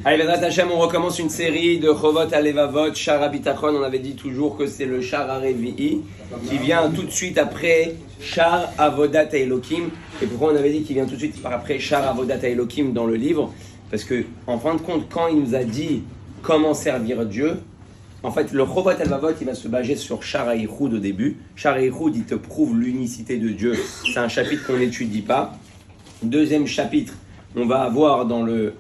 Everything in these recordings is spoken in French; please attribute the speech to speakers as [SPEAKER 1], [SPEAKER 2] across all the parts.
[SPEAKER 1] Allez, Bezrat Hashem, on recommence une série de Chovot Alevavot, Shar HaBitachon. On avait dit toujours que c'est le Shar HaRevi'i qui vient tout de suite après Shar Avodat Elokim. Et pourquoi on avait dit qu'il vient tout de suite après Shar Avodat Elokim dans le livre? Parce que, en fin de compte, quand il nous a dit comment servir Dieu, en fait, le Chovot Alevavot, il va se baser sur Shar HaYichud au début. Shar HaYichud, il te prouve l'unicité de Dieu. C'est un chapitre qu'on n'étudie pas. Deuxième chapitre, on va avoir dans le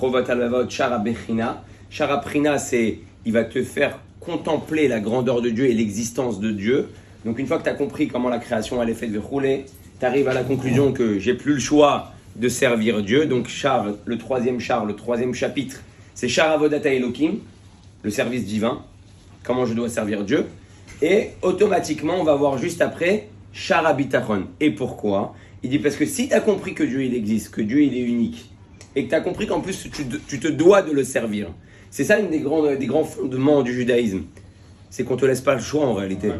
[SPEAKER 1] Chovot Alevavot, Shar HaBechina. Shar HaBechina, c'est, il va te faire contempler la grandeur de Dieu et l'existence de Dieu. Donc une fois que tu as compris comment la création elle est faite de rouler, tu arrives à la conclusion que j'ai plus le choix de servir Dieu. Donc le troisième chapitre, c'est Shar Avodat Elokim, le service divin, comment je dois servir Dieu. Et automatiquement, on va voir juste après Shar HaBitachon. Et pourquoi? Il dit parce que si tu as compris que Dieu il existe, que Dieu il est unique, et que tu as compris qu'en plus tu te dois de le servir. C'est ça une des grands fondements du judaïsme. C'est qu'on ne te laisse pas le choix en réalité.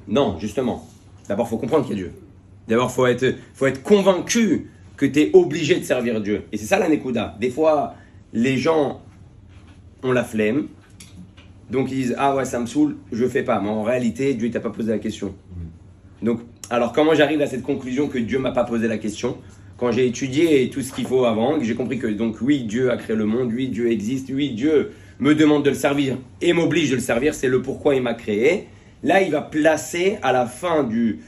[SPEAKER 1] Non, justement. D'abord, il faut comprendre qu'il y a Dieu. D'abord, il faut être convaincu que tu es obligé de servir Dieu. Et c'est ça la Nekuda. Des fois, les gens ont la flemme. Donc ils disent « Ah ouais, ça me saoule, je ne fais pas. » Mais en réalité, Dieu ne t'a pas posé la question. Donc, alors comment j'arrive à cette conclusion que Dieu ne m'a pas posé la question? Quand j'ai étudié tout ce qu'il faut avant, j'ai compris que donc oui, Dieu a créé le monde, oui, Dieu existe, oui, Dieu me demande de le servir et m'oblige de le servir, c'est le pourquoi il m'a créé. Là, il va placer à la fin du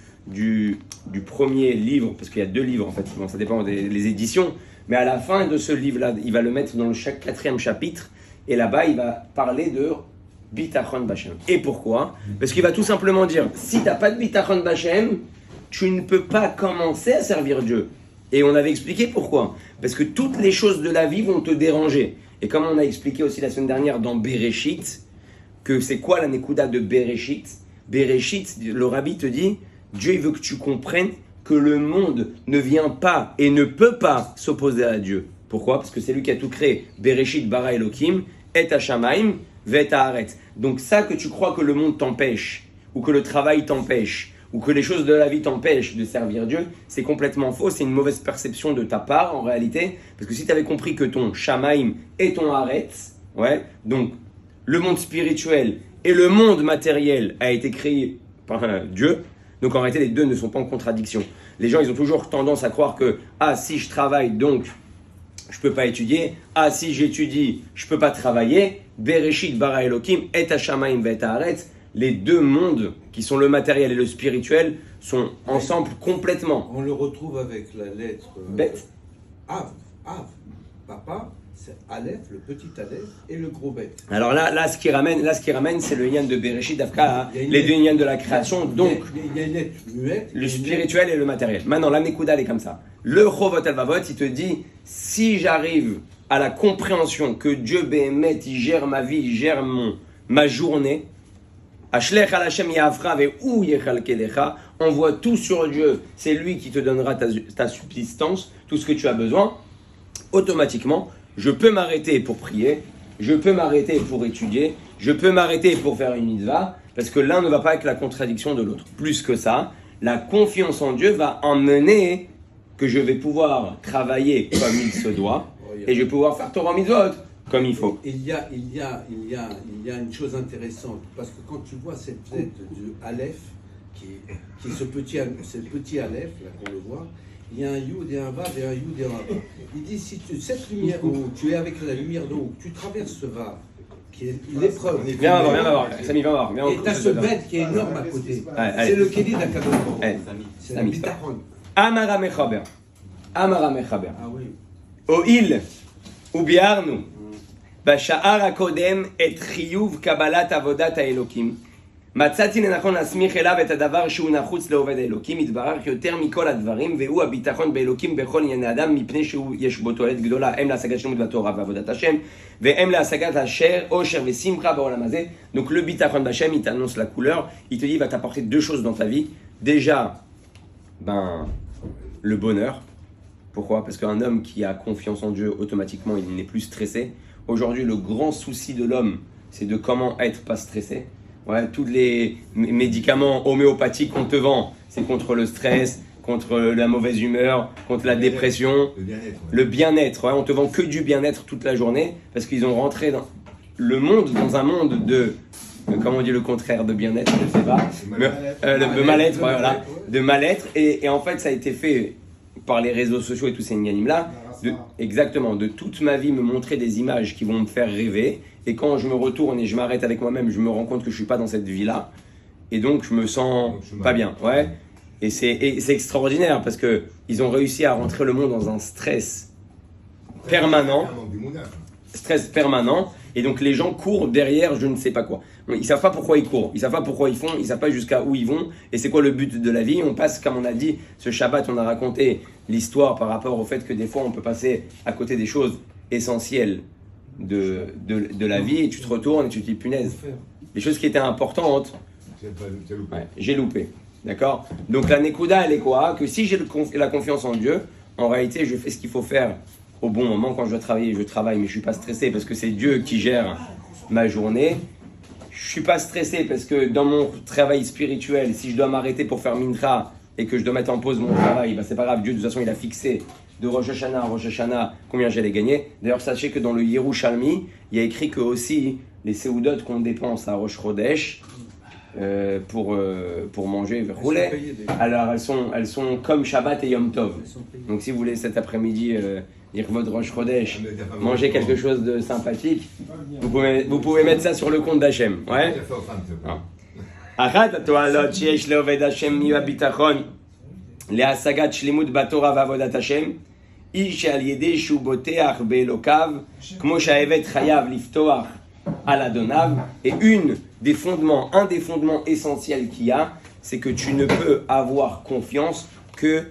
[SPEAKER 1] premier livre, parce qu'il y a 2 livres en fait, bon, ça dépend des éditions, mais à la fin de ce livre-là, il va le mettre dans le 4e chapitre, et là-bas, il va parler de Bitachon Bashem. Et pourquoi? Parce qu'il va tout simplement dire, si tu n'as pas de Bitachon Bashem, tu ne peux pas commencer à servir Dieu. Et on avait expliqué pourquoi. Parce que toutes les choses de la vie vont te déranger. Et comme on a expliqué aussi la semaine dernière dans Bereshit, que c'est quoi la Nekuda de Bereshit? Bereshit, le rabbi te dit, Dieu il veut que tu comprennes que le monde ne vient pas et ne peut pas s'opposer à Dieu. Pourquoi? Parce que c'est lui qui a tout créé. Bereshit bara Elokim, et Hashamaim, vet haaretz. Donc ça que tu crois que le monde t'empêche, ou que le travail t'empêche, ou que les choses de la vie t'empêchent de servir Dieu, c'est complètement faux, c'est une mauvaise perception de ta part en réalité, parce que si tu avais compris que ton Shamaim et ton Haaretz, ouais, donc le monde spirituel et le monde matériel a été créé par Dieu, donc en réalité les deux ne sont pas en contradiction. Les gens ils ont toujours tendance à croire que si je travaille donc je peux pas étudier, si j'étudie je peux pas travailler, Bereshit bara Elokim et Hashamaim vet haaretz. Les deux mondes, qui sont le matériel et le spirituel, sont ensemble complètement.
[SPEAKER 2] On le retrouve avec la lettre
[SPEAKER 1] Bête.
[SPEAKER 2] Av. Papa, c'est Aleph, le petit Aleph, et le gros bête.
[SPEAKER 1] Alors là, ce qui ramène, c'est le yann de Bereshit, d'Afka, les deux yann de la création. Donc,
[SPEAKER 2] il y a une lettre muette.
[SPEAKER 1] Le spirituel et le matériel. Maintenant, la Nekuda, elle est comme ça. Le Chovot Alevavot, il te dit, si j'arrive à la compréhension que Dieu Béhémet, il gère ma vie, il gère ma journée, on voit tout sur Dieu, c'est lui qui te donnera ta subsistance, tout ce que tu as besoin. Automatiquement, je peux m'arrêter pour prier, je peux m'arrêter pour étudier, je peux m'arrêter pour faire une mitzvah, parce que l'un ne va pas avec la contradiction de l'autre. Plus que ça, la confiance en Dieu va emmener que je vais pouvoir travailler comme il se doit, et je vais pouvoir faire Torah mitzvot comme il faut.
[SPEAKER 2] Il y a une chose intéressante, parce que quand tu vois cette lettre du Aleph, qui est ce petit Aleph, là qu'on le voit, il y a un Yud et un Vav et un Yud et un Vav. Il dit, si cette lumière, tu es avec la lumière d'en haut, tu traverses ce Vav, qui est l'épreuve.
[SPEAKER 1] Viens voir, Samy, viens voir.
[SPEAKER 2] Et tu as ce bête qui est énorme à côté. C'est le Kéli d'Akadosh. C'est la Bitachon.
[SPEAKER 1] Amara Mechaber.
[SPEAKER 2] Ah oui.
[SPEAKER 1] Oil, Ubiarnu. בשער הקודם את חיוב קבלת עבודת האלוקים. מצאתי לנכון להסמיך אליו את הדבר שהוא נחוץ לעובד האלוקים, יתברר יותר מכל הדברים, והוא הביטחון באלוקים בכל ענייני האדם, מפני שיש בו תועלת גדולה, הם להשגת שלמות בתורה ועבודת השם, והם להשגת אושר ושמחה בעולם הזה. Donc le ביטחון בהשם, il t'annonce la couleur, il te dit, il va t'apporter 2 choses dans ta vie. Déjà, le bonheur. Pourquoi? Parce qu'un homme qui a confiance en Dieu, automatiquement, il n'est plus stressé. Aujourd'hui, le grand souci de l'homme, c'est de comment être pas stressé. Ouais, tous les médicaments homéopathiques qu'on te vend, c'est contre le stress, contre la mauvaise humeur, contre la dépression,
[SPEAKER 3] Le bien-être. Ouais.
[SPEAKER 1] le bien-être. Ouais, on te vend que du bien-être toute la journée parce qu'ils ont rentré dans dans un monde de comment on dit le contraire de bien-être, je sais pas. De mal-être, ouais, voilà. De mal-être. Et en fait, ça a été fait par les réseaux sociaux et tous ces gnanim-là. Exactement, de toute ma vie me montrer des images qui vont me faire rêver. Et quand je me retourne et je m'arrête avec moi-même, je me rends compte que je suis pas dans cette vie-là. Et donc, je me sens pas bien. Ouais. Et c'est extraordinaire parce que ils ont réussi à rentrer le monde dans un stress permanent. Stress permanent. Et donc, les gens courent derrière je ne sais pas quoi. Ils savent pas pourquoi ils courent. Ils savent pas pourquoi ils font. Ils savent pas jusqu'à où ils vont. Et c'est quoi le but de la vie. On passe, comme on a dit, ce Shabbat, on a raconté l'histoire par rapport au fait que des fois, on peut passer à côté des choses essentielles de la vie. Et tu te retournes et tu te dis, punaise, les choses qui étaient importantes, ouais, j'ai loupé. D'accord? Donc la Nekuda, elle est quoi? Que si j'ai la confiance en Dieu, en réalité, je fais ce qu'il faut faire au bon moment. Quand je dois travailler, je travaille, mais je ne suis pas stressé parce que c'est Dieu qui gère ma journée. Je ne suis pas stressé parce que dans mon travail spirituel, si je dois m'arrêter pour faire mincha et que je dois mettre en pause mon travail, ben c'est pas grave, Dieu de toute façon il a fixé de Rosh Hashanah à Rosh Hashanah combien j'allais gagner. D'ailleurs, sachez que dans le Yerushalmi, il y a écrit que aussi les séoudotes qu'on dépense à Rosh Chodesh, pour manger rouler. Alors elles sont comme Shabbat et Yom Tov. Donc si vous voulez cet après-midi dire votre Rosh Chodesh, manger quelque chose de sympathique, vous pouvez mettre ça sur le compte d'Hachem. Ouais. אחת התועלות שיש לעובד השם מהביטחון להשגת שלמות בתורה ועבודת השם היא שעל ידי שהוא בוטח באלוקיו כמו שהעבד חייב לפתוח על אדוניו. Et un des fondements essentiels qu'il y a, c'est que tu ne peux avoir confiance que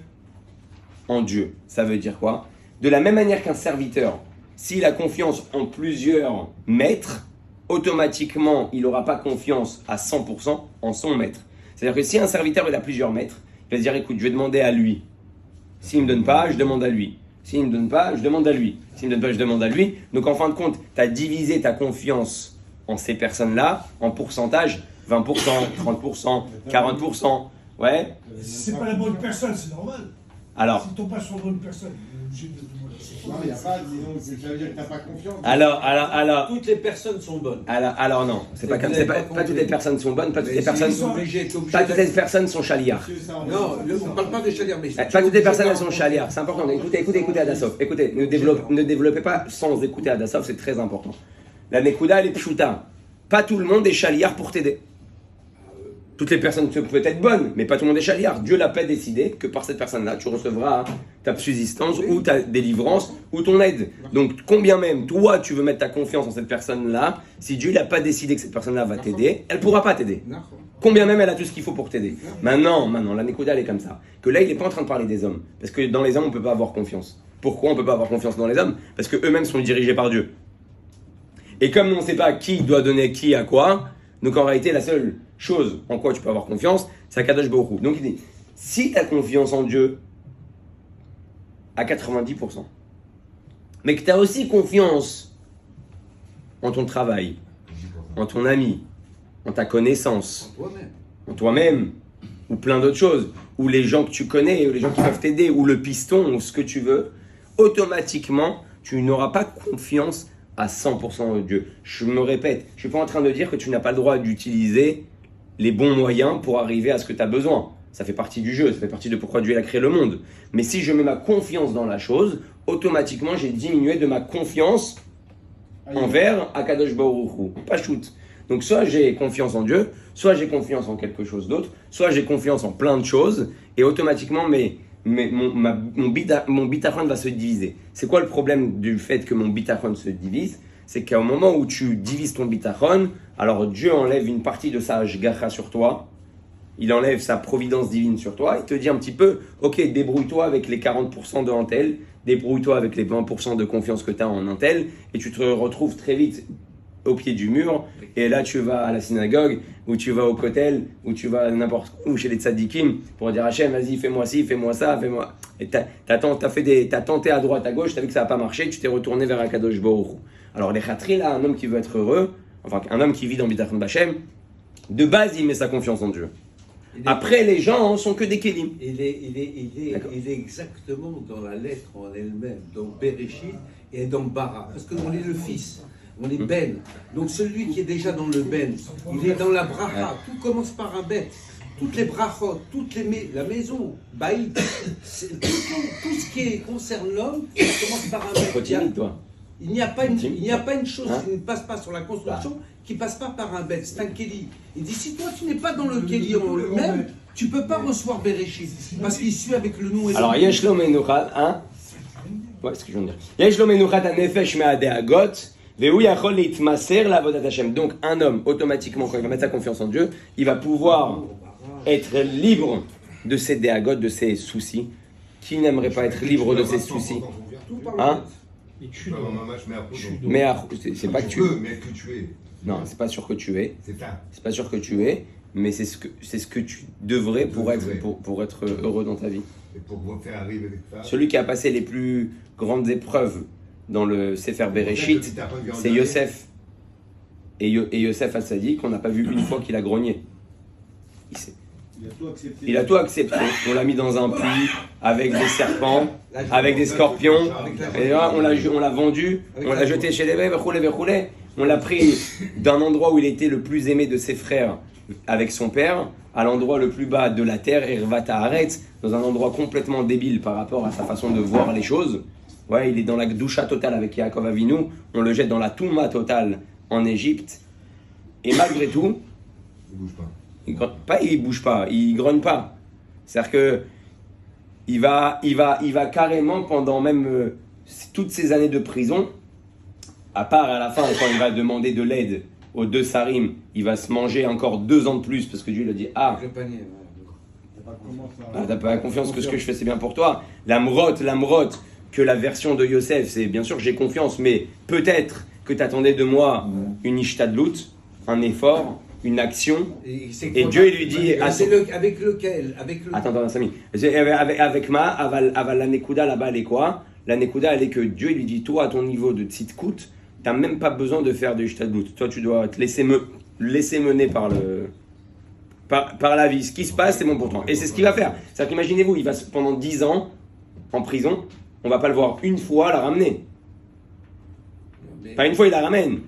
[SPEAKER 1] en Dieu. Ça veut dire quoi? De la même manière qu'un serviteur, s'il a confiance en plusieurs maîtres, automatiquement, il n'aura pas confiance à 100% en son maître. C'est-à-dire que si un serviteur il a plusieurs maîtres, il va se dire, écoute, je vais demander à lui. S'il ne me donne pas, je demande à lui. S'il ne me donne pas, je demande à lui. S'il ne me donne pas, je demande à lui. Donc en fin de compte, tu as divisé ta confiance en ces personnes-là en pourcentage, 20%, 30%, 40%. Ouais.
[SPEAKER 4] Si c'est pas la bonne personne, c'est normal.
[SPEAKER 1] Alors.
[SPEAKER 4] Si tu tombes pas sur la bonne personne, il est obligé de.
[SPEAKER 3] Non, il n'y a pas, disons, ça veut dire que tu n'as pas confiance.
[SPEAKER 1] Alors.
[SPEAKER 2] Toutes les personnes sont bonnes.
[SPEAKER 1] Alors non, c'est pas comme pas toutes les personnes sont bonnes, pas toutes les personnes sont pas toutes les personnes sont chaliards.
[SPEAKER 2] Non, on ne parle pas de chaliards, mais
[SPEAKER 1] pas toutes les personnes elles sont chaliards. C'est important. Écoutez Adassov. Écoutez, ne développez pas sans écouter Adassov, c'est très important. La Nekuda, elle est pshuta. Pas tout le monde est chaliard pour t'aider. Toutes les personnes peuvent être bonnes, mais pas tout le monde est chaliard. Dieu n'a pas décidé que par cette personne-là, tu recevras ta subsistance ou ta délivrance ou ton aide. Donc, combien même toi, tu veux mettre ta confiance en cette personne-là, si Dieu n'a pas décidé que cette personne-là va t'aider, elle ne pourra pas t'aider. Combien même elle a tout ce qu'il faut pour t'aider. Maintenant, la Nekuda, elle est comme ça. Que là, il n'est pas en train de parler des hommes. Parce que dans les hommes, on ne peut pas avoir confiance. Pourquoi on ne peut pas avoir confiance dans les hommes? Parce qu'eux-mêmes sont dirigés par Dieu. Et comme on ne sait pas qui doit donner qui à quoi, donc en réalité, la seule chose en quoi tu peux avoir confiance, c'est à Kadosh Baruch Hu. Donc il dit, si tu as confiance en Dieu à 90%, mais que tu as aussi confiance en ton travail, en ton ami, en ta connaissance, en toi-même, ou plein d'autres choses, ou les gens que tu connais, ou les gens qui peuvent t'aider, ou le piston, ou ce que tu veux, automatiquement, tu n'auras pas confiance à 100% en Dieu. Je me répète, je ne suis pas en train de dire que tu n'as pas le droit d'utiliser les bons moyens pour arriver à ce que tu as besoin. Ça fait partie du jeu, ça fait partie de pourquoi Dieu a créé le monde. Mais si je mets ma confiance dans la chose, automatiquement j'ai diminué de ma confiance envers Akadosh Baruch Hu. Pas shoot. Donc soit j'ai confiance en Dieu, soit j'ai confiance en quelque chose d'autre, soit j'ai confiance en plein de choses, et automatiquement mon bitachon va se diviser. C'est quoi le problème du fait que mon bitachon se divise? C'est qu'au moment où tu divises ton bitachon, alors Dieu enlève une partie de sa hashgacha sur toi, il enlève sa providence divine sur toi, il te dit un petit peu, ok, débrouille-toi avec les 40% de Antel, débrouille-toi avec les 20% de confiance que tu as en Antel, et tu te retrouves très vite au pied du mur, et là tu vas à la synagogue, ou tu vas au kotel, ou tu vas n'importe où chez les tzadikim, pour dire Hachem, vas-y, fais-moi ci, fais-moi ça, fais-moi... Et t'as tenté à droite, à gauche, t'as vu que ça n'a pas marché, tu t'es retourné vers Akadosh Baruch Hu. Alors les khatri, là, un homme qui veut être heureux, enfin un homme qui vit dans Bitachon Bachem, de base il met sa confiance en Dieu. Après, les gens sont que des kélim.
[SPEAKER 2] Il
[SPEAKER 1] D'accord.
[SPEAKER 2] est exactement dans la lettre en elle-même, dans Bereshit et dans Bara. Parce qu'on est le fils, on est Ben. Donc celui qui est déjà dans le Ben, il est dans la bracha. Tout commence par un bet. Toutes les brachot, la maison, baïd, tout ce qui concerne l'homme, ça commence par un bet.
[SPEAKER 1] Continue, toi.
[SPEAKER 2] Il n'y a pas une chose
[SPEAKER 1] Hein?
[SPEAKER 2] qui ne passe pas sur la construction qui ne passe pas par un bet. C'est un Kéli. Il dit si toi tu n'es pas dans le Kéli en lui-même, tu ne peux pas recevoir Bereshit. Parce qu'il suit avec le nom et
[SPEAKER 1] Alors,
[SPEAKER 2] le
[SPEAKER 1] Yesh lo menuchat, hein? Ouais, c'est ce que je viens de dire. Yesh lo menuchat hanefesh me'adeagot, ve'hu yachol litmaser la'avodat Hashem. Donc, un homme, automatiquement, quand il va mettre sa confiance en Dieu, il va pouvoir être libre de ses déagots, de ses soucis. Qui n'aimerait pas être libre de ses soucis?
[SPEAKER 2] tout par
[SPEAKER 1] Hein?
[SPEAKER 2] le bet.
[SPEAKER 1] Mais c'est pas que tu...
[SPEAKER 3] Mais que tu es.
[SPEAKER 1] Non, c'est pas sûr que tu es.
[SPEAKER 3] C'est ça.
[SPEAKER 1] C'est pas sûr que tu es, mais c'est ce que tu devrais pour être heureux dans ta vie.
[SPEAKER 3] Et pour pouvoir faire arriver avec ça.
[SPEAKER 1] Celui qui a passé les plus grandes épreuves dans le Sefer Bereshit, c'est Yosef. Et Yosef Hatzaddik, on n'a pas vu une fois qu'il a grogné. Il a tout accepté. On l'a mis dans un puits avec des serpents, avec des scorpions. Et là, on l'a vendu, on l'a jeté chez les bébés, on l'a pris d'un endroit où il était le plus aimé de ses frères avec son père, à l'endroit le plus bas de la terre, Ervat Haaretz, dans un endroit complètement débile par rapport à sa façon de voir les choses. Ouais, il est dans la Gdusha totale avec Yaakov Avinu, on le jette dans la Touma totale en Égypte. Et malgré tout,
[SPEAKER 3] Il bouge pas.
[SPEAKER 1] il bouge pas, il grogne pas. C'est-à-dire que il va carrément pendant même toutes ces années de prison, à part à la fin quand il va demander de l'aide aux deux sarim, il va se manger encore 2 ans de plus parce que Dieu lui a dit
[SPEAKER 2] Le panier.
[SPEAKER 1] t'as pas confiance que ce que je fais c'est bien pour toi. L'amrot que la version de Yosef, c'est bien sûr j'ai confiance, mais peut-être que t'attendais de moi une ishtadlut, un effort, une action. Et Dieu il lui dit
[SPEAKER 2] Avec lequel
[SPEAKER 1] Attends, Samy. Avec ma, aval la nekuda là-bas, elle est quoi? La nekuda, elle est que Dieu il lui dit, toi, à ton niveau de tzidkout, t'as même pas besoin de faire de ishtadlut. Toi, tu dois te laisser mener par la vie. Ce qui se passe, c'est bon pour toi. Et c'est ce qu'il va faire. C'est-à-dire qu'imaginez-vous, il va pendant 10 ans en prison, on va pas le voir une fois la ramener. Pas une fois, il la ramène.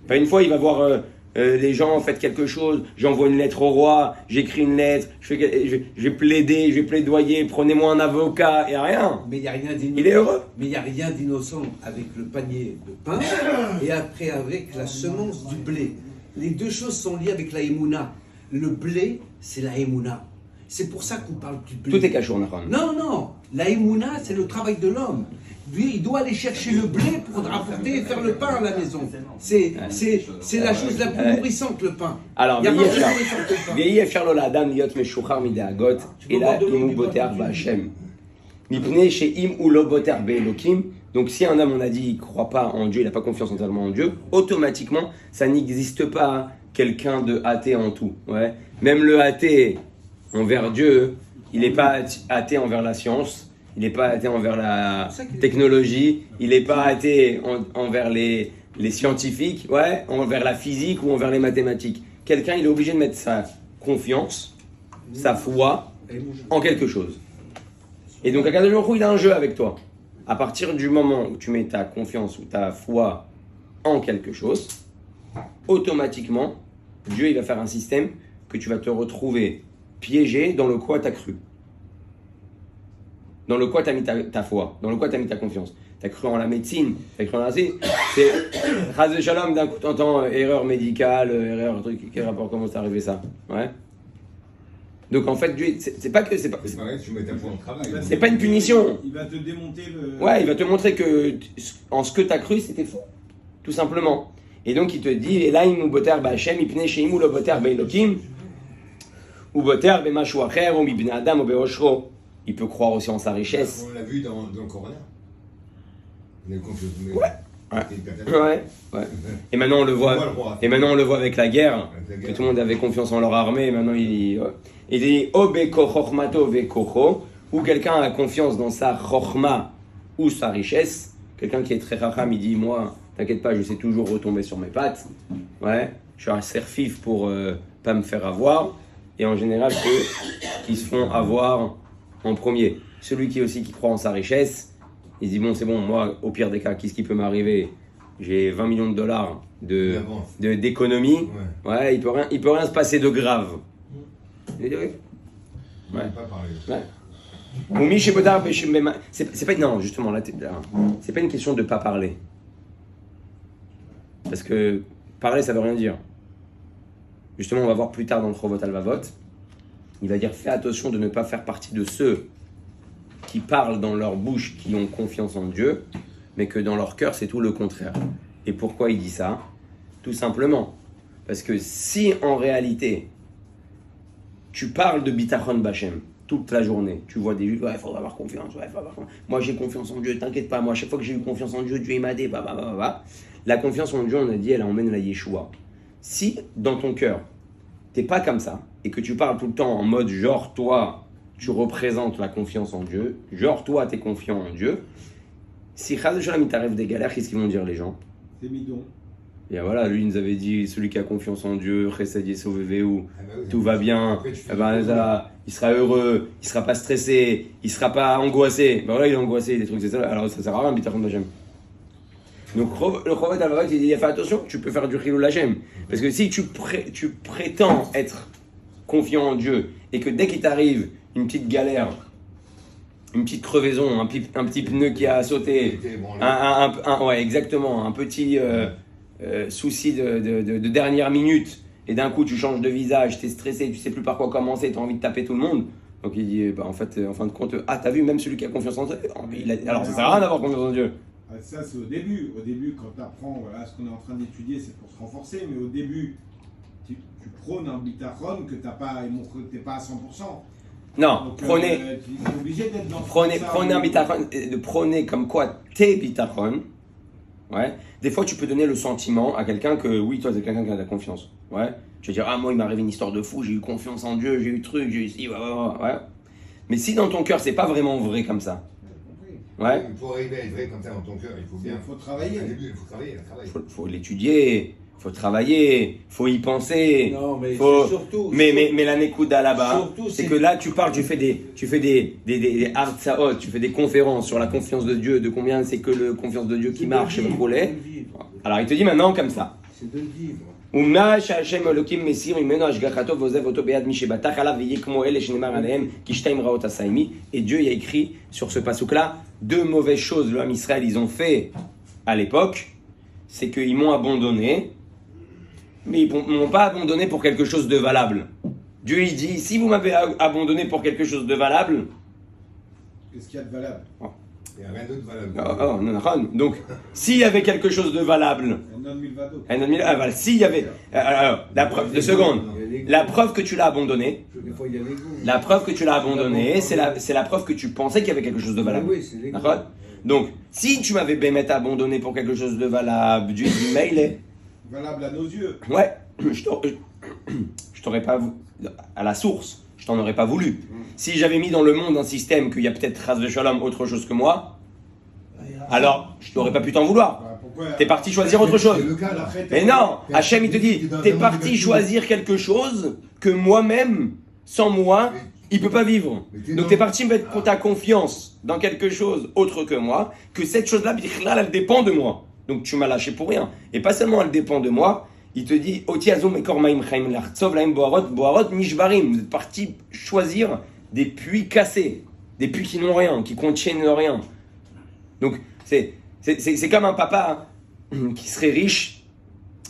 [SPEAKER 1] Pas une fois, il va voir... les gens faites quelque chose, j'envoie une lettre au roi, j'écris une lettre, je vais plaider, je vais plaidoyer, prenez-moi un avocat, et rien.
[SPEAKER 2] Mais il n'y a rien d'innocent.
[SPEAKER 1] Il est heureux.
[SPEAKER 2] Mais il n'y a rien d'innocent avec le panier de pain et après avec la semence du blé. Les deux choses sont liées avec la émouna. Le blé, c'est la émouna. C'est pour ça qu'on parle du blé.
[SPEAKER 1] Tout est caché, Nahon.
[SPEAKER 2] Non. La émouna, c'est le travail de l'homme. Lui, il doit aller chercher le blé pour rapporter et faire le pain à la maison. C'est la chose la plus nourrissante, le pain.
[SPEAKER 1] Alors,
[SPEAKER 2] Il y a pas plus nourrissant que le pain.
[SPEAKER 1] Veillez faire lo l'adam liot meshuchar mideagot, et là, im boter b'Hashem. Mipnei she'im ou lo boter be'elokim. Donc, si un homme, on a dit, il ne croit pas en Dieu, il n'a pas confiance totalement en Dieu, automatiquement, ça n'existe pas quelqu'un de athée en tout. Ouais. Même le athée envers Dieu, il n'est pas athée envers la science. Il n'est pas athée envers la technologie, il n'est pas athée envers les scientifiques, ouais, envers la physique ou envers les mathématiques. Quelqu'un, il est obligé de mettre sa confiance, sa foi en quelque chose. Et donc, Akadosh Baruch Hu, il a un jeu avec toi. À partir du moment où tu mets ta confiance ou ta foi en quelque chose, automatiquement, Dieu, il va faire un système que tu vas te retrouver piégé dans le quoi tu as cru. Dans le quoi tu as mis ta foi, dans le quoi tu as mis ta confiance. Tu as cru en la médecine, tu as cru en la c'est Chaz de Shalom, d'un coup tu entends erreur médicale, erreur truc, quel rapport, comment c'est arrivé ça? Ouais. Donc en fait, Dieu, c'est pas que c'est pas.
[SPEAKER 3] C'est pareil, tu mets ta foi en travail.
[SPEAKER 1] C'est pas une punition.
[SPEAKER 5] Il va te démonter le.
[SPEAKER 1] Ouais, il va te montrer que en ce que tu as cru, c'était faux. Tout simplement. Et donc il te dit, et là, il boter b'Hashem, ipnei she'im ou lo boter be'elokim, ou boter be'mashu acher, ou mibnei adam, ou be'oshro. Il peut croire aussi en sa richesse.
[SPEAKER 3] On l'a vu dans Corona. On a eu confiance.
[SPEAKER 1] Ouais. Et maintenant on le voit. Et maintenant on le voit avec la guerre. Que tout le monde avait confiance en leur armée. Et maintenant il dit Obeko chokhmato vekocho, ou quelqu'un a confiance dans sa chokhma ou sa richesse. Quelqu'un qui est très racham, il dit moi, t'inquiète pas, je sais toujours retomber sur mes pattes. Ouais. Je suis un serfif pour pas me faire avoir. et en général ceux qui se font avoir en premier. Celui qui croit en sa richesse, il se dit bon c'est bon, moi au pire des cas, qu'est-ce qui peut m'arriver? J'ai 20 millions de dollars d'économie, ouais, il peut rien se passer de grave. Ouais.
[SPEAKER 3] Pas parler.
[SPEAKER 1] Ouais. Ou Michel Bodar, c'est pas non justement là, c'est pas une question de pas parler, parce que parler ça veut rien dire. Justement, on va voir plus tard dans le Chovot Halvavot, il va dire fais attention de ne pas faire partie de ceux qui parlent dans leur bouche, qui ont confiance en Dieu, mais que dans leur cœur c'est tout le contraire. Et pourquoi il dit ça? Tout simplement parce que si en réalité tu parles de Bitachon Bachem toute la journée, tu vois des juifs, ouais, il faudra avoir confiance, ouais, moi j'ai confiance en Dieu, t'inquiète pas, moi à chaque fois que j'ai eu confiance en Dieu, Dieu il m'a aidé, La confiance en Dieu, on a dit, elle emmène la Yeshua. Si dans ton cœur, t'es pas comme ça, et que tu parles tout le temps en mode genre toi, tu représentes la confiance en Dieu, genre toi t'es confiant en Dieu, si Chaz de Shalom il t'arrive des galères, qu'est-ce qu'ils vont dire les gens?
[SPEAKER 5] C'est bidon.
[SPEAKER 1] Et voilà, lui il nous avait dit, celui qui a confiance en Dieu, Chesed Yesoveveu, tout va bien, eh ben, ça, il sera heureux, il sera pas stressé, il sera pas angoissé. Ben voilà, il est angoissé, des trucs, c'est ça. Alors ça sert à rien, Bitachon Bachem. Donc le Chovot Halvavot, il dit, fais attention, tu peux faire du Chilul Hashem. Parce que si tu prétends être confiant en Dieu, et que dès qu'il t'arrive une petite galère, une petite crevaison, un petit pneu qui a sauté, ouais, exactement, un petit souci de dernière minute, et d'un coup tu changes de visage, t'es stressé, tu sais plus par quoi commencer, t'as envie de taper tout le monde. Donc il dit, bah, en fait, en fin de compte, t'as vu, même celui qui a confiance en Dieu, alors ça sert à rien d'avoir confiance en Dieu.
[SPEAKER 5] Ça, c'est au début. Au début, quand tu apprends, voilà, ce qu'on est en train d'étudier, c'est pour se renforcer. Mais au début, tu prônes un bitachon que tu n'as pas, t'es pas à 100%.
[SPEAKER 1] Non,
[SPEAKER 5] donc,
[SPEAKER 1] prenez,
[SPEAKER 5] tu es obligé d'être dans
[SPEAKER 1] prenez un bitachon, de prôner comme quoi t'es bitachon. Ouais. Des fois, tu peux donner le sentiment à quelqu'un que oui, toi, c'est quelqu'un qui a de la confiance. Ouais. Tu vas dire, ah, moi, il m'est arrivé une histoire de fou, j'ai eu confiance en Dieu, j'ai eu truc, j'ai eu ci, ouais. Mais si dans ton cœur, c'est pas vraiment vrai comme ça. Ouais.
[SPEAKER 3] Pour arriver à être vrai comme ça dans ton cœur, il faut bien.
[SPEAKER 5] Il faut travailler.
[SPEAKER 3] Au début, il faut travailler.
[SPEAKER 1] Faut l'étudier, faut travailler, faut y penser.
[SPEAKER 2] Non, mais
[SPEAKER 1] faut...
[SPEAKER 2] surtout.
[SPEAKER 1] Mais la Nekuda là-bas,
[SPEAKER 2] Surtout,
[SPEAKER 1] c'est que là tu parles, tu fais des hartzaot, tu fais des conférences sur la confiance de Dieu, de combien c'est que la confiance de Dieu qui marche et le prolet. Alors il te dit maintenant comme ça.
[SPEAKER 2] C'est de le vivre.
[SPEAKER 1] ומנה שהשם אלוקים מסיר ממנו השגחתו ועוזב אותו ביד מי שבטח עליו ויהיה כמו אלה שנאמר עליהם כי שתיים רעות עשה עימי. Et Dieu y a écrit sur ce passouk là deux mauvaises choses le Ham Israël ils ont fait à l'époque, c'est qu'ils m'ont abandonné, mais ils m'ont pas abandonné pour quelque chose de valable. Dieu il dit si vous m'avez abandonné pour quelque chose de valable,
[SPEAKER 5] qu'est-ce qu'il y a de valable?
[SPEAKER 3] Il n'y a rien d'autre valable.
[SPEAKER 1] Non. Donc s'il y avait quelque chose de valable, s'il y avait la preuve, 2 secondes, la preuve que tu l'as abandonné, la preuve que tu l'as abandonné, c'est la preuve que tu pensais qu'il y avait quelque chose de valable.
[SPEAKER 2] Oui, c'est l'ego.
[SPEAKER 1] Donc si tu m'avais bémet abandonné pour quelque chose de valable, Dieu dit mais il est
[SPEAKER 5] valable à nos yeux.
[SPEAKER 1] Ouais, je t'aurais pas à la source, je t'en aurais pas voulu. Si j'avais mis dans le monde un système qu'il y a peut-être Chas v'Shalom autre chose que moi, alors je n'aurais pas pu t'en vouloir. T'es parti choisir autre chose. Mais non, Hachem il te dit, t'es parti choisir quelque chose que moi-même, sans moi, il peut pas vivre. Donc t'es parti mettre pour ta confiance dans quelque chose autre que moi, que cette chose-là, elle dépend de moi. Donc tu m'as lâché pour rien. Et pas seulement elle dépend de moi, il te dit, vous êtes parti choisir des puits cassés, des puits qui n'ont rien, qui contiennent rien. Donc c'est comme un papa qui serait riche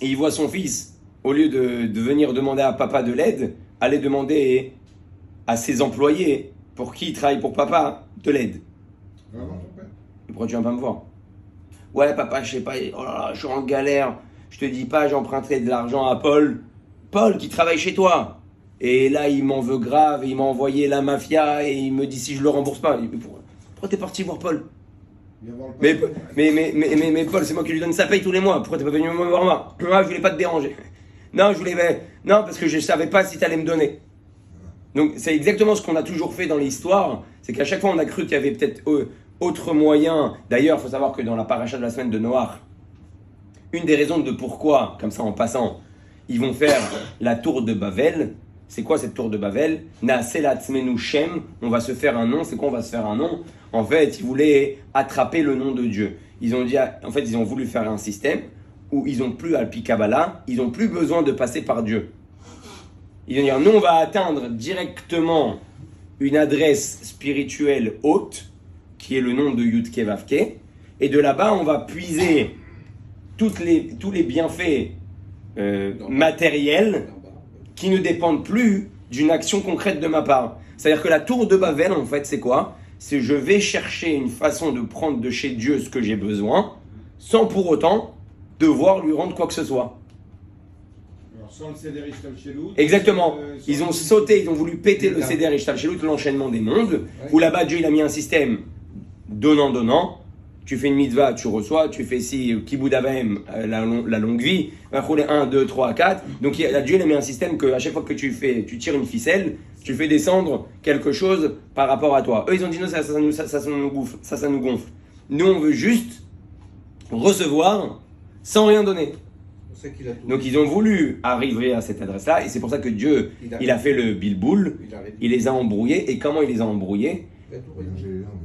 [SPEAKER 1] et il voit son fils, au lieu de venir demander à papa de l'aide, aller demander à ses employés pour qui il travaille pour papa de l'aide. Pourquoi tu viens pas me voir? Ouais papa, je sais pas, oh là là, je suis en galère, je te dis pas, j'ai emprunté de l'argent à Paul qui travaille chez toi. Et là, il m'en veut grave, et il m'a envoyé la mafia, et il me dit si je le rembourse pas. Pourquoi t'es parti voir Paul? Mais Paul, c'est moi qui lui donne sa paye tous les mois. Pourquoi t'es pas venu me voir moi? Je voulais pas te déranger. Non, parce que je savais pas si t'allais me donner. Donc c'est exactement ce qu'on a toujours fait dans l'histoire, c'est qu'à chaque fois on a cru qu'il y avait peut-être autre moyen. D'ailleurs, il faut savoir que dans la paracha de la semaine de Noach, une des raisons de pourquoi, comme ça en passant, ils vont faire la tour de Babel, c'est quoi cette tour de Babel? Na'aseh tzmenu Shem, on va se faire un nom. C'est quoi on va se faire un nom? En fait, ils voulaient attraper le nom de Dieu. Ils ont voulu faire un système où ils n'ont plus Alpi Kabbalah, ils n'ont plus besoin de passer par Dieu. Ils vont dire, nous on va atteindre directement une adresse spirituelle haute, qui est le nom de Yud Ke Vav Ke, et de là-bas on va puiser tous les bienfaits matériels qui ne dépendent plus d'une action concrète de ma part. C'est-à-dire que la tour de Babel, en fait, c'est quoi? C'est je vais chercher une façon de prendre de chez Dieu ce que j'ai besoin, sans pour autant devoir lui rendre quoi que ce soit.
[SPEAKER 5] Alors, sans le Seder Ishtalshelut.
[SPEAKER 1] Exactement. Ils ont sauté, ils ont voulu péter le Seder Ishtalshelut, l'enchaînement des mondes, où là-bas Dieu il a mis un système donnant-donnant. Tu fais une mitzvah, tu reçois, tu fais ici Kibud Avaim, la longue vie, 1, 2, 3, 4. Donc Dieu il a mis un système que à chaque fois que tu tires une ficelle, tu fais descendre quelque chose par rapport à toi. Eux ils ont dit non, ça nous gonfle. Nous on veut juste recevoir sans rien donner. Donc ils ont voulu arriver à cette adresse-là, et c'est pour ça que Dieu, il a fait le bilboul, il les a embrouillés. Et comment il les a embrouillés?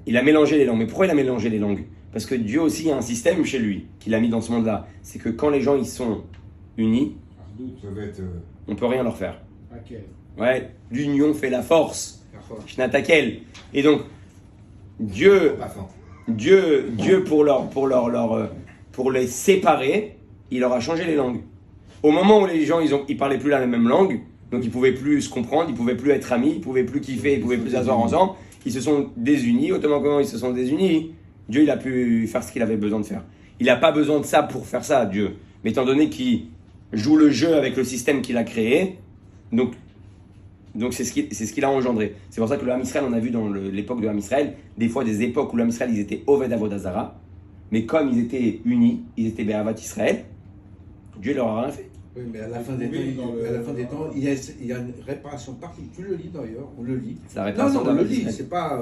[SPEAKER 1] Il a mélangé les langues. Mais pourquoi il a mélangé les langues? Parce que Dieu aussi a un système chez lui, qu'il a mis dans ce monde-là. C'est que quand les gens ils sont unis, on peut rien leur faire. Ouais, l'union fait la force. Shnatakel. Et donc, Dieu pour les séparer, il leur a changé les langues. Au moment où les gens ils parlaient plus la même langue, donc ils pouvaient plus se comprendre, ils pouvaient plus être amis, ils pouvaient plus kiffer, ils pouvaient plus s'asseoir ensemble, ils se sont désunis. Automatiquement ils se sont désunis, Dieu il a pu faire ce qu'il avait besoin de faire. Il n'a pas besoin de ça pour faire ça, Dieu. Mais étant donné qu'il joue le jeu avec le système qu'il a créé, donc c'est ce qu'il a engendré. C'est pour ça que le Ham Israël, on a vu dans l'époque de Ham Israël, des fois des époques où le Ham Israël ils étaient Oved Avodah Zara, mais comme ils étaient unis, ils étaient Be'avat Israël, Dieu leur a rien fait.
[SPEAKER 2] Oui, mais à la fin des temps, il y a une réparation partie. Tu le lis d'ailleurs, on le lit.
[SPEAKER 1] C'est la réparation
[SPEAKER 2] on le
[SPEAKER 1] d'Avat
[SPEAKER 2] lit,
[SPEAKER 1] Israël.
[SPEAKER 2] c'est pas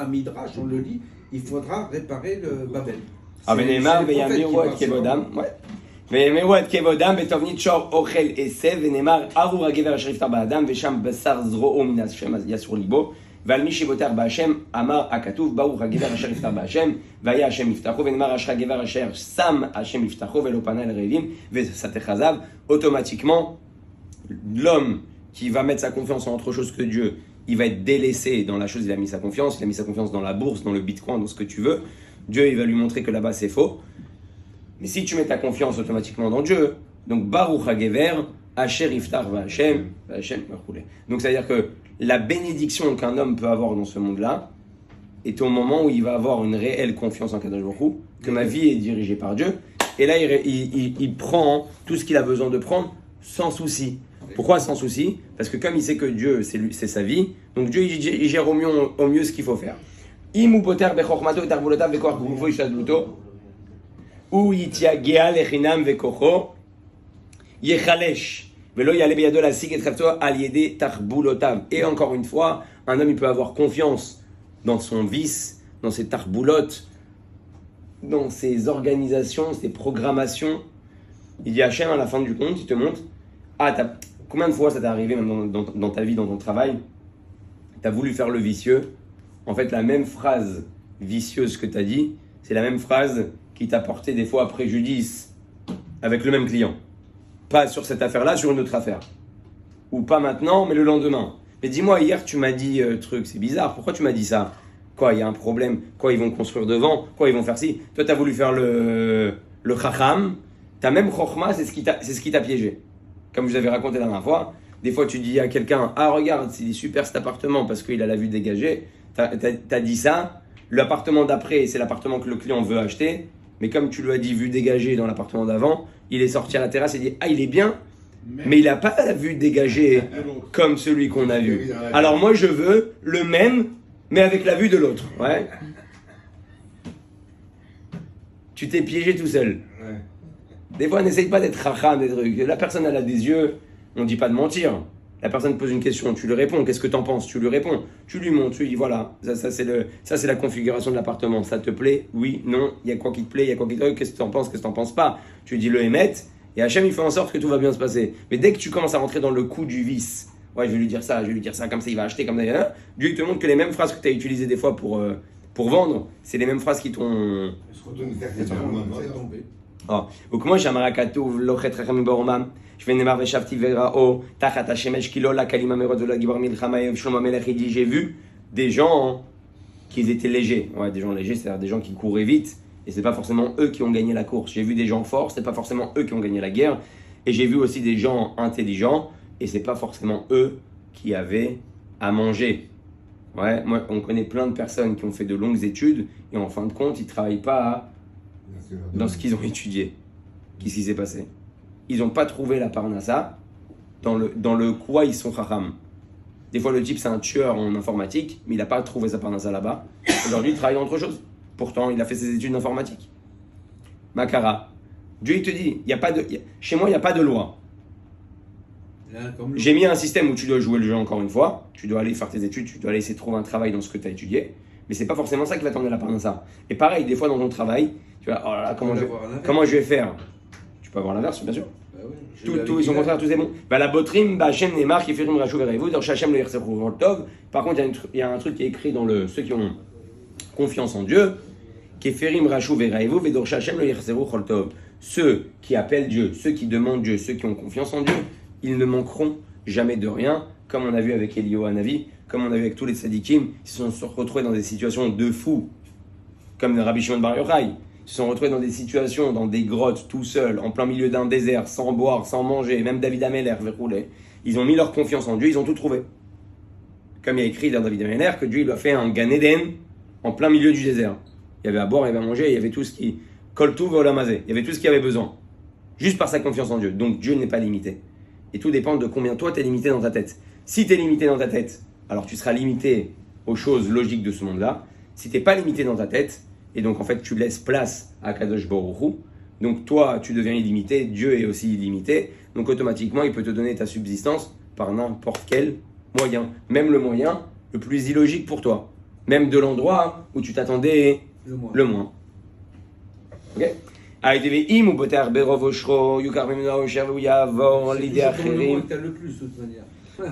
[SPEAKER 2] un midrash, on le lit. Il faudra réparer le Babel.
[SPEAKER 1] ונאמר ויאמירו את כבודם, ויאמירו את כבודם בתבנית שור אוכל עשב, ונאמר ארור הגבר אשר יפטר באדם ושם בשר זרועו מן השם אז יסור ליבו, ועל מי שבוטח בהשם אמר הכתוב ברוך הגבר אשר יפטר בהשם והיה השם יפתחו, ונאמר אשרי הגבר אשר שם השם יפתחו ולא פנה אל רעבים וסתך עזב. Automatiquement l'homme qui va mettre sa confiance en autre chose que Dieu, il va être délaissé dans la chose, il a mis sa confiance dans la bourse, dans le bitcoin, dans ce que tu veux. Dieu, il va lui montrer que là-bas, c'est faux. Mais si tu mets ta confiance automatiquement dans Dieu, donc Baruch HaGever, Asher Iftar V'Hashem, V'Hashem V'Chulei. Donc, c'est-à-dire que la bénédiction qu'un homme peut avoir dans ce monde-là est au moment où il va avoir une réelle confiance en Kadosh Baruch Hu, que ma vie est dirigée par Dieu. Et là, il prend tout ce qu'il a besoin de prendre sans souci. Pourquoi sans souci? Parce que comme il sait que Dieu, c'est sa vie, donc Dieu, il gère au mieux ce qu'il faut faire. Im poter bechormato et arbulotav vekoach gufo yishadluto, ou yitiagea lechinam vekocho, yechalesh, velo yale beyado lasik et chafto al yede tarbulotav. Et encore une fois, un homme il peut avoir confiance dans son vice, dans ses tarbulotes, dans ses organisations, ses programmations. Il dit Hachem à la fin du compte, il te montre, combien de fois ça t'est arrivé même dans ta vie, dans ton travail, tu as voulu faire le vicieux. En fait, la même phrase vicieuse que tu as dit, c'est la même phrase qui t'a porté des fois préjudice avec le même client. Pas sur cette affaire-là, sur une autre affaire. Ou pas maintenant, mais le lendemain. Mais dis-moi, hier tu m'as dit truc, c'est bizarre, pourquoi tu m'as dit ça? Quoi, il y a un problème? Quoi, ils vont construire devant? Quoi, ils vont faire ci? Toi, tu as voulu faire le chacham, ta même chokhma, c'est ce qui t'a piégé. Comme je vous avais raconté la dernière fois, des fois tu dis à quelqu'un, ah regarde, c'est super cet appartement parce qu'il a la vue dégagée. T'as dit ça, l'appartement d'après, c'est l'appartement que le client veut acheter, mais comme tu lui as dit vue dégagée dans l'appartement d'avant, il est sorti à la terrasse et dit ah il est bien, mais il n'a pas la vue dégagée comme celui qu'on a vu. Alors moi je veux le même, mais avec la vue de l'autre. Ouais. Tu t'es piégé tout seul. Des fois n'essaye pas d'être racham, des trucs. La personne elle a des yeux, on ne dit pas de mentir. La personne pose une question, tu lui réponds. Qu'est-ce que tu en penses? Tu lui réponds. Tu lui montres, tu lui dis voilà, ça c'est la configuration de l'appartement. Ça te plaît? Oui, non. Il y a quoi qui te plaît? Il y a quoi qui te plaît? Qu'est-ce que tu en penses? Qu'est-ce que tu en penses pas? Tu lui dis le émet. Et Hachem il fait en sorte que tout va bien se passer. Mais dès que tu commences à rentrer dans le coup du vice, Ouais, je vais lui dire ça, comme ça il va acheter, comme ça. Hein. Dieu il te montre que les mêmes phrases que tu as utilisées des fois pour vendre, c'est les mêmes phrases qui t'ont.
[SPEAKER 2] C'est tombé.
[SPEAKER 1] Donc moi j'ai un marakatouv, lochet rachamim boromam, je vais nemar veshavti verao, tachat hashemesh kilo la kalima merod vela gibar milchama yev Shlomo Amelech, il dit j'ai vu des gens qui étaient légers. Ouais, des gens légers, c'est-à-dire des gens qui couraient vite, et c'est pas forcément eux qui ont gagné la course. J'ai vu des gens forts, c'est pas forcément eux qui ont gagné la guerre, et j'ai vu aussi des gens intelligents, et c'est pas forcément eux qui avaient à manger. Ouais, moi on connaît plein de personnes qui ont fait de longues études, et en fin de compte ils travaillent pas dans ce qu'ils ont étudié. Qu'est-ce qui s'est passé? Ils n'ont pas trouvé la parnassa dans le quoi ils sont chacham. Des fois, le type, c'est un tueur en informatique, mais il n'a pas trouvé sa parnassa là-bas. Aujourd'hui, il travaille dans autre chose. Pourtant, il a fait ses études d'informatique. Makara. Dieu, il te dit, chez moi, il n'y a pas de loi. J'ai mis un système où tu dois jouer le jeu encore une fois. Tu dois aller faire tes études, tu dois aller essayer de trouver un travail dans ce que tu as étudié. Mais c'est pas forcément ça qui va t'emmener la parnassa. Et pareil, des fois, dans ton travail, tu vas, oh là là, comment je vais faire? Tu peux avoir l'inverse, bien sûr.
[SPEAKER 2] Bah ouais,
[SPEAKER 1] Tout, ils sont contraires, tous est bon. Bah, la botrim, Hachem Neymar, qui fait Rim Rachou Verayvou, dans Hachem le Yersebrou Tov. Par contre, il y a un truc qui est écrit dans ceux qui ont confiance en Dieu, qui est Ferim Rachou Verayvou, Vedor Hachem le Yersebrou Tov. Ceux qui appellent Dieu, ceux qui demandent Dieu, ceux qui ont confiance en Dieu, ils ne manqueront jamais de rien, comme on a vu avec Eliyahu Hanavi, comme on a vu avec tous les tzadikim, ils se sont retrouvés dans des situations de fous, comme Rabbi Shimon Bar Yochai. Ils se sont retrouvés dans des situations, dans des grottes, tout seuls, en plein milieu d'un désert, sans boire, sans manger, même David Ameller, verroulé. Ils ont mis leur confiance en Dieu, ils ont tout trouvé. Comme il y a écrit dans David Ameller que Dieu il lui a fait un Gan Eden en plein milieu du désert. Il y avait à boire, il y avait à manger, il y avait tout ce qui... Koltou volamazé, il y avait tout ce qu'il y avait besoin. Juste par sa confiance en Dieu. Donc Dieu n'est pas limité. Et tout dépend de combien toi tu es limité dans ta tête. Si tu es limité dans ta tête, alors tu seras limité aux choses logiques de ce monde-là. Si tu n'es pas limité dans ta tête, et donc en fait tu laisses place à Kadosh Baruch Hu, donc toi tu deviens illimité, Dieu est aussi illimité, donc automatiquement il peut te donner ta subsistance par n'importe quel moyen, même le moyen le plus illogique pour toi, même de l'endroit où tu t'attendais le moins. Ok? Aïdevi ou poter berov oshro yukar memna osher v'yavor l'idée acherim.
[SPEAKER 2] T'as le plus de toute manière.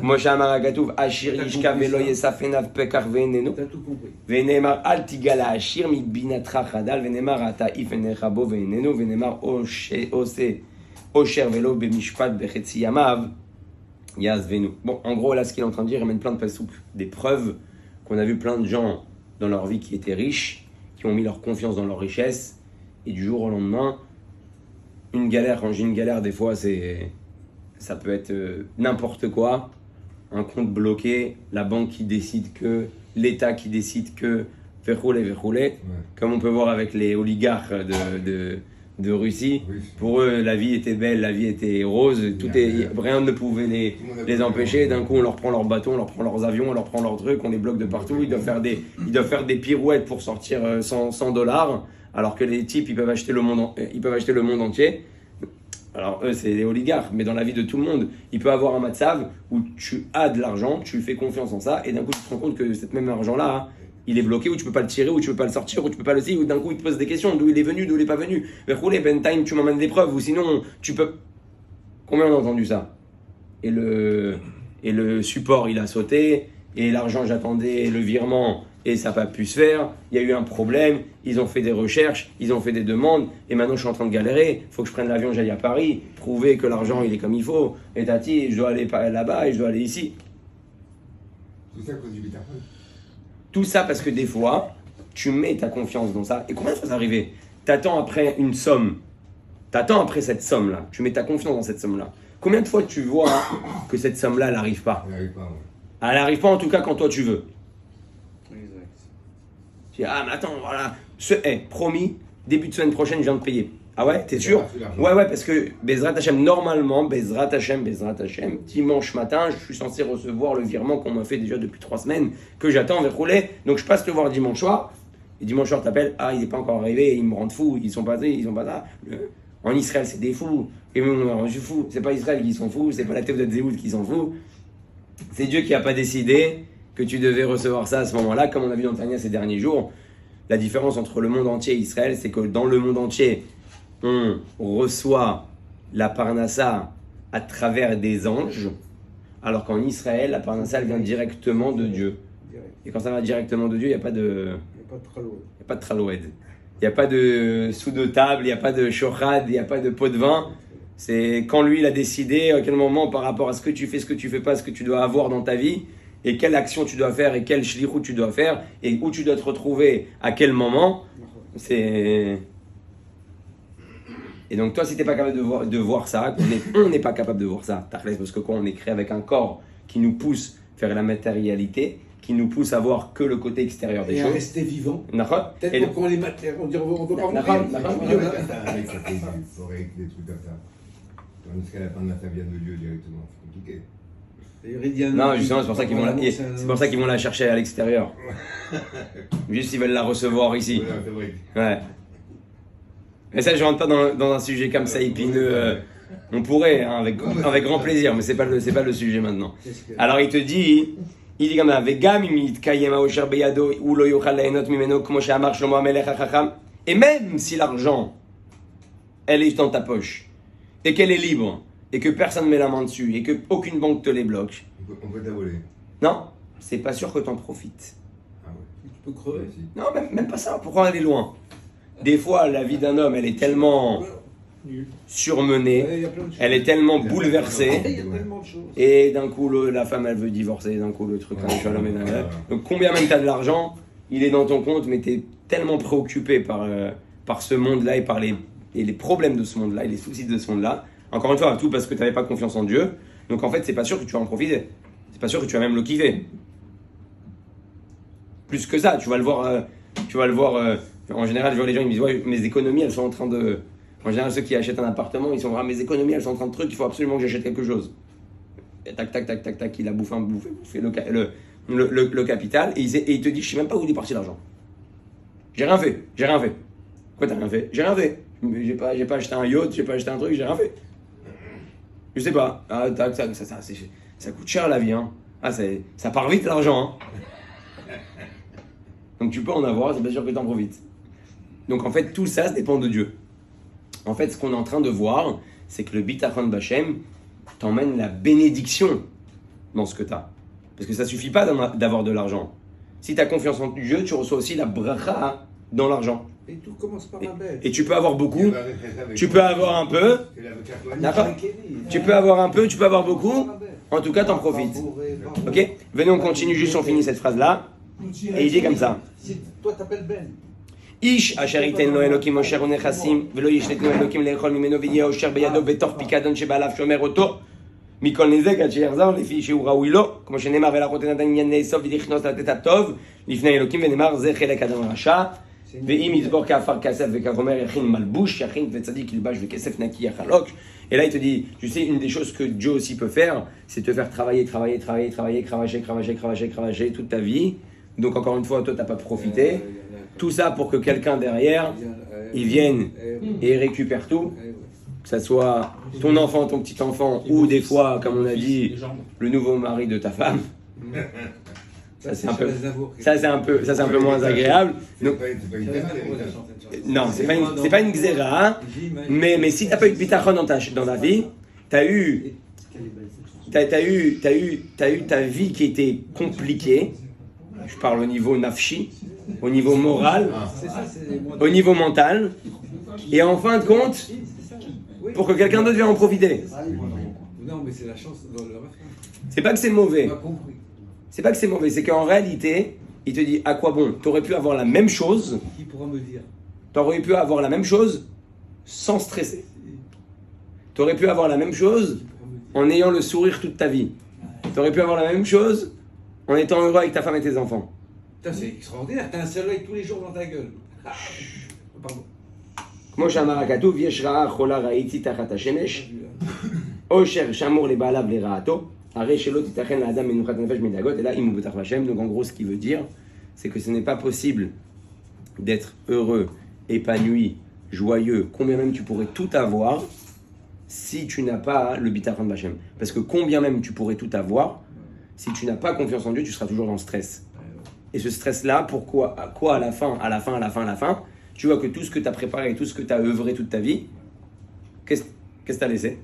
[SPEAKER 1] Moshe Amar Gatouv Ashir Yishka Velo Yesafenav Pekar Venenu.
[SPEAKER 2] T'as tout compris.
[SPEAKER 1] Venemar Al Tigala Ashir Mi Binatra Chadal Venemar Ata Ifenechabo Venenu Venemar Ose Osher Velo Bemishpat Bechetzi Yamav Yaz Venu. Bon, en gros, là, ce qu'il est en train de dire, il amène plein de passouk, des preuves qu'on a vu plein de gens dans leur vie qui étaient riches, qui ont mis leur confiance dans leur richesse, et du jour au lendemain, une galère. Quand j'ai une galère, des fois, ça peut être n'importe quoi, un compte bloqué, la banque qui décide que, l'État qui décide que, verroulé. Ouais. Comme on peut voir avec les oligarques de Russie. Oui. Pour eux, la vie était belle, la vie était rose, rien ne pouvait les empêcher. D'un coup, on leur prend leurs bateaux, on leur prend leurs avions, on leur prend leurs trucs, on les bloque de partout. Ils doivent faire des pirouettes pour sortir $100, alors que les types, ils peuvent acheter le monde entier. Alors eux, c'est les oligarques, mais dans la vie de tout le monde, il peut avoir un matzav où tu as de l'argent, tu fais confiance en ça, et d'un coup tu te rends compte que cet même argent-là, il est bloqué, ou tu peux pas le tirer, ou tu peux pas le sortir, ou tu peux pas le tirer, ou d'un coup il te pose des questions, d'où il est venu, d'où il est pas venu. Mais roulez, time, tu m'emmènes des preuves, ou sinon tu peux... Combien on a entendu ça? Et le support, il a sauté, et l'argent, j'attendais le virement, et ça n'a pas pu se faire, il y a eu un problème, ils ont fait des recherches, ils ont fait des demandes, et maintenant je suis en train de galérer, il faut que je prenne l'avion, j'aille à Paris, prouver que l'argent il est comme il faut, et tati, je dois aller là-bas, et je dois aller ici.
[SPEAKER 3] Tout ça à cause du bitachon.
[SPEAKER 1] Tout ça parce que des fois, tu mets ta confiance dans ça, et combien de fois ça arrive? T'attends après une somme, t'attends après cette somme-là, tu mets ta confiance dans cette somme-là. Combien de fois tu vois que cette somme-là, elle n'arrive pas?
[SPEAKER 3] Elle n'arrive pas, ouais.
[SPEAKER 1] Elle n'arrive pas en tout cas quand toi tu veux.
[SPEAKER 2] Exact.
[SPEAKER 1] Tu dis, ah mais attends, voilà, promis, début de semaine prochaine, je viens de payer. Ah ouais, t'es sûr? Ouais, parce que Bezrat Hashem, normalement, Bezrat Hashem, dimanche matin, je suis censé recevoir le virement qu'on m'a fait déjà depuis 3 semaines, que j'attends vers rouler. Donc je passe te voir dimanche soir, et dimanche soir t'appelles, ah il n'est pas encore arrivé, ils me rendent fou, ils sont pas là. En Israël, c'est des fous, et moi, je suis fou, c'est pas Israël qui sont fous, c'est pas la tête de Zéhoud qui s'en fout. C'est Dieu qui n'a pas décidé que tu devais recevoir ça à ce moment-là, comme on a vu dans Tania ces derniers jours. La différence entre le monde entier et Israël, c'est que dans le monde entier, on reçoit la parnassa à travers des anges. Alors qu'en Israël, la parnassa, elle vient directement de Dieu.
[SPEAKER 2] Direct.
[SPEAKER 1] Et quand ça va directement de Dieu, il n'y a pas de...
[SPEAKER 2] Il n'y a pas de tralo.
[SPEAKER 1] Il n'y a pas de traloued. Il n'y a pas de sous de table, il n'y a pas de shochad, il n'y a pas de pot de vin. C'est quand lui, il a décidé à quel moment, par rapport à ce que tu fais, ce que tu fais pas, ce que tu dois avoir dans ta vie, et quelle action tu dois faire, et quel shlichut tu dois faire, et où tu dois te retrouver, à quel moment. C'est... Et donc toi, si tu n'es pas capable de voir ça, on n'est pas capable de voir ça, parce que quoi, on est créé avec un corps qui nous pousse vers la matérialité, qui nous pousse à voir que le côté extérieur des
[SPEAKER 2] Et à
[SPEAKER 1] choses.
[SPEAKER 2] rester vivant.
[SPEAKER 1] D'accord. Et
[SPEAKER 2] Tellement
[SPEAKER 1] donc-
[SPEAKER 2] qu'on les matières, on dit on peut pas
[SPEAKER 1] D'accord,
[SPEAKER 2] mourir.
[SPEAKER 1] d'accord.
[SPEAKER 3] Avec sa paix, il faudrait des trucs comme ça. Tandis qu'à la fin de ça vient de Dieu directement. C'est compliqué.
[SPEAKER 1] Non, justement, c'est pour ça qu'ils vont c'est pour ça qu'ils vont la chercher à l'extérieur. Juste, ils veulent la recevoir ici.
[SPEAKER 3] Voilà, c'est vrai.
[SPEAKER 1] Ouais. Mais ça, je rentre pas dans un sujet comme ça épineux. On pourrait, hein, avec grand plaisir, mais c'est pas le sujet maintenant. Alors, il dit comme ça, Vegam imit kayem haosher beyado ou lo yochal lahenot mimeno como she'amar Shlomo hamelech hachacham. Et même si l'argent, elle est dans ta poche, et qu'elle est libre, et que personne ne met la main dessus, et qu'aucune banque te les bloque,
[SPEAKER 3] On peut t'avoler.
[SPEAKER 1] non, c'est pas sûr que t'en profites.
[SPEAKER 3] Ah ouais.
[SPEAKER 2] Tu peux crever.
[SPEAKER 3] Si.
[SPEAKER 1] Non, même pas ça, pourquoi aller loin? Des fois, la vie d'un homme, elle est tellement surmenée,
[SPEAKER 2] Ouais, il y a plein de choses.
[SPEAKER 1] elle est tellement
[SPEAKER 2] Il y
[SPEAKER 1] bouleversée,
[SPEAKER 2] a tellement de choses.
[SPEAKER 1] et d'un coup, la femme, elle veut divorcer, d'un coup, le truc, donc combien même t'as de l'argent, il est dans ton compte, mais t'es tellement préoccupé par ce monde-là et par les problèmes de ce monde-là et les soucis de ce monde-là. Encore une fois, tout parce que t'avais pas confiance en Dieu. Donc en fait, c'est pas sûr que tu vas en profiter. C'est pas sûr que tu vas même le kiffer. Plus que ça, tu vas le voir. En général, je vois les gens, ils me disent ouais, mes économies, elles sont en train de. En général, ceux qui achètent un appartement, ils sont ah, mes économies, elles sont en train de truc. Il faut absolument que j'achète quelque chose. Et tac, tac, tac, tac, tac, il a bouffé le capital et il te dit, je sais même pas où il est parti l'argent. J'ai rien fait. Quoi, t'as rien fait? J'ai rien fait. J'ai pas acheté un yacht, j'ai pas acheté un truc, j'ai rien fait. Je sais pas. Ah, tac, tac, ça coûte cher la vie, hein. Ah, ça part vite l'argent, hein. Donc tu peux en avoir, c'est pas sûr que t'en profites. Donc en fait, tout ça, ça dépend de Dieu. En fait, ce qu'on est en train de voir, c'est que le bitachon b'Hashem t'emmène la bénédiction dans ce que tu as. Parce que ça suffit pas d'avoir de l'argent. Si tu as confiance en Dieu, tu reçois aussi la bracha dans l'argent.
[SPEAKER 2] Et tout commence par un bête.
[SPEAKER 1] Et tu peux avoir beaucoup, tu peux avoir un peu, d'accord? Tu peux avoir un peu, tu peux avoir beaucoup, en tout cas t'en profites. Ok? Venez, on continue, juste on finit cette phrase-là. Et il dit comme ça.
[SPEAKER 2] Toi t'appelles Ben.
[SPEAKER 1] איש אשר ייתן לו אלוקים אושר ונכסים ולא ישלטנו אלוקים לאכול ממנו ויהיה אושר בידו בתוך פיקדון שבעליו שומר אותו מכל נזק עד שיחזר לפי שהוא ראוי לו כמו שנאמר ולאחות נתן עניין לאסוף ולכנוס לתת הטוב לפני אלוקים ונאמר זה חלק אדם רשע ואם יזבור כעפר כסף וכחומר יכין מלבוש יכין וצדיק ילבש וכסף נקי יחלוק. Et là il te dit, tu sais, une des choses que Dieu aussi peut faire, c'est te faire travailler toute ta vie. Donc encore une fois, toi t'as pas profité. Tout ça pour que quelqu'un derrière, il vienne et récupère tout. Que ça soit ton enfant, ton petit enfant, ou des fois, comme on a dit, le nouveau mari de ta femme. Ça c'est un peu moins agréable. Donc, non, c'est pas une xéra, mais si t'as pas eu de bitachon dans ta vie, t'as eu ta vie qui était compliquée. Je parle au niveau nafshi, au niveau moral, au niveau mental, et en fin de compte, pour que quelqu'un d'autre vienne en profiter.
[SPEAKER 2] Non, mais c'est la chance dans le refrain.
[SPEAKER 1] C'est pas que c'est mauvais.
[SPEAKER 2] Tu as compris.
[SPEAKER 1] C'est pas que c'est mauvais, c'est qu'en réalité, il te dit à quoi bon? T'aurais pu avoir la même chose.
[SPEAKER 2] Qui pourra me dire?
[SPEAKER 1] T'aurais pu avoir la même chose sans stresser. T'aurais pu avoir la même chose en ayant le sourire toute ta vie. T'aurais pu avoir la même chose en étant heureux avec ta femme et tes enfants.
[SPEAKER 2] Putain, c'est extraordinaire, t'as un soleil tous les jours dans ta gueule. Pardon.
[SPEAKER 1] כמו שאמר הכתוב, יש רעה חולה ראיתי תחת השמש, עושר שמור לבעליו לרעתו, הרי שלא תיתכן לאדם מנוחת הנפש מדאגות, אלא אם הוא בטח בהשם. Donc en gros, ce qui veut dire, c'est que ce n'est pas possible d'être heureux, épanoui, joyeux, combien même tu pourrais tout avoir, si tu n'as pas le bitachon b'Hashem. Parce que combien même tu pourrais tout avoir, si tu n'as pas confiance en Dieu, tu seras toujours dans le stress. Et ce stress-là, pourquoi? À quoi à la fin, tu vois que tout ce que tu as préparé, tout ce que tu as œuvré toute ta vie, qu'est-ce que tu as laissé?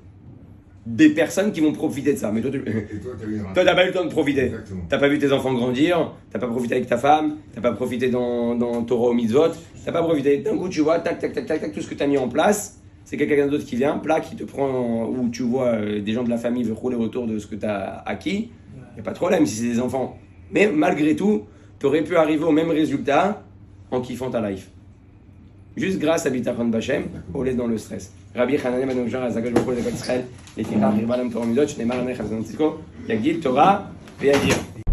[SPEAKER 1] des personnes qui vont profiter de ça. Mais toi,
[SPEAKER 3] Et toi, tu as eu
[SPEAKER 1] toi, t'as pas eu le temps de profiter.
[SPEAKER 3] Exactement.
[SPEAKER 1] T'as pas vu tes enfants grandir, t'as pas profité avec ta femme, t'as pas profité dans Torah ou Mitzvot, t'as pas profité. D'un coup, tu vois, tac, tac, tac, tac, tac, tout ce que t'as mis en place, c'est quelqu'un d'autre qui vient, plat, qui te prend, ou tu vois des gens de la famille veulent rouler autour de ce que t'as acquis. Y a pas de problème si c'est des enfants. Mais malgré tout, t'aurais pu arriver au même résultat en kiffant ta life. Juste grâce à Bitachon Bachem, au lieu dans le stress. Rabbi Hanania Manoujar, Azagash Baruch Hu, Israël, les Firah, Irbalam Torah Midot, Shneimar Amech Hazan Tziko, Yagil Torah, Ve'Yagir.